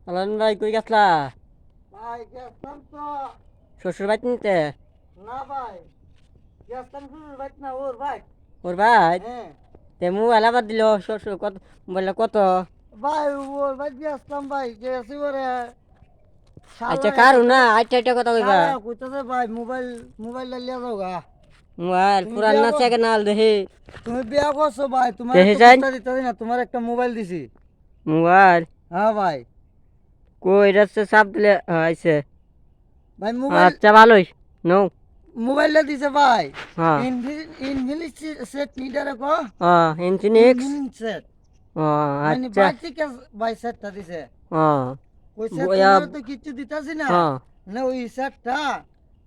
আলান ভাই কই গেছলা? ভাই গেছতাম তো। শ্বশুর বাড়ি নিতে? না ভাই, গেছতাম শ্বশুর বাড়ি না, ওর ভাই। ওর ভাই হ্যাঁ তে মোবাইল আবার দিল শ্বশুর কত মোবাইল কত? ভাই, ওর বাড়ি গেছতাম ভাই, গেছি ওরে আচ্ছা শালা কারু না কইতে আইটা আইটা কথা কইবা। শালা কইতেছে ভাই, মোবাইল লিয়ে যাও গা। মোবাইল তুমি পুরান বিয়া না কর, সেকেন্ড হাল দেখি। তুমি বিয়া করছো ভাই, তোমার দেখি তো যাই গুস্তা দিতে না, তোমার একটা মোবাইল দিছি। মোবাইল হ্যাঁ ভাই। কই রাস্তা চাপ দিলে আইছে। ভাই মোবাইল, আচ্ছা ভালোই নো। মোবাইলটা দিছে ভাই। হ্যাঁ ইনফিনিক্স সেট নিডারে কো, হ্যাঁ ইনফিনিক্স। Infinix set. ও মানে আচ্ছা। বাড়ি থেকে ভাই সেটটা দিছে। হ্যাঁ কইছে বয়া। তোমার তো কিচ্ছু দিতাছি না, হ্যাঁ না ওই সেটটা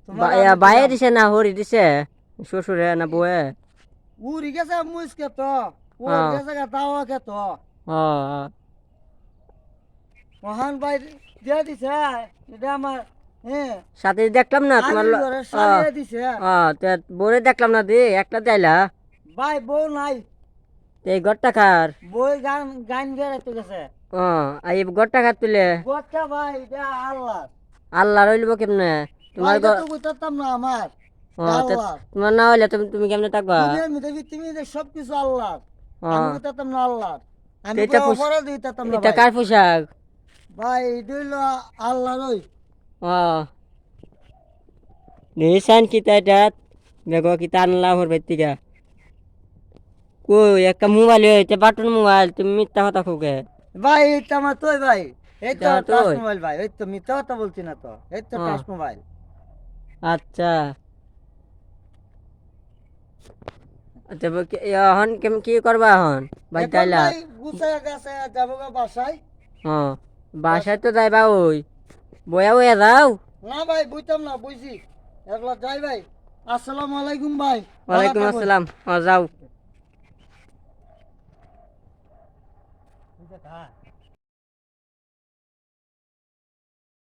তোমার আমি বাইরে দিলাম। দিছে না হরি দিছে? শ্বশুরে না বউয়ে? উড়ি গেছে মুসকে তো, ওর হ্যাঁ গেছে গা তাও কে তো। হ্যাঁ মহান ভাই দিয়ে দিছে, এটা আমার। হ্যাঁ, সাথে দেখলাম না তোমার আমি ঘরে আহ সারিয়ে দিছে। তে বউরে দেখলাম না দি একটা দিলা। ভাই বউ নাই, এই ঘরটা খার। বই গান গান বেড়াইতে গেছে। আর এই ঘরটা খার তুলে গোটা ভাই এটা আল্লাহ। আল্লাহ রইলব কেমনে? ভাই তোমার এটা তো বুঝতাম না আমার, এটা আল্লাহ। তোমার না হইলে তুমি তুমি কেমনে থাকবা? দুনিয়ার মধ্যে পৃথিবীতে সবকিছু আল্লাহ, আমি বুঝতাম না আল্লাহ। তো আমি এটা পুরো অপরাধ দিতাম না এটা ভাই। কার পোশাক? ভাই এটা হইলো আল্লাহর ওই। হ্যাঁ নিশান কিতা এটা? দেখো কিতা আনলা ওর ব্যক্তিকা। কই একটা মোবাইল হইতে বাটন মোবাইল, তুমি মিথ্যা কথা খুকে। ভাই এটা আমার তোই ভাই, এই তো এটা তো টাচ মোবাইল ভাই, এই তো মিথ্যা কথা বলছি না তো, এই তো হ্যাঁ টাচ মোবাইল। আচ্ছা। আচ্ছা এখন কেমন কি করবা এখন? বাই এখন তাইলা? ভাই গুছায় গেছে, যাবো গা বাসায়। হ্যাঁ বাসায় তো যাইবা ওই বয়া বয়া যাও। না ভাই বুঝতাম না, বুঝছি একলা যাই ভাই। আসসালামু আলাইকুম ভাই, ভালো ওয়ালাইকুম থাকুন। আসসালাম। যাও।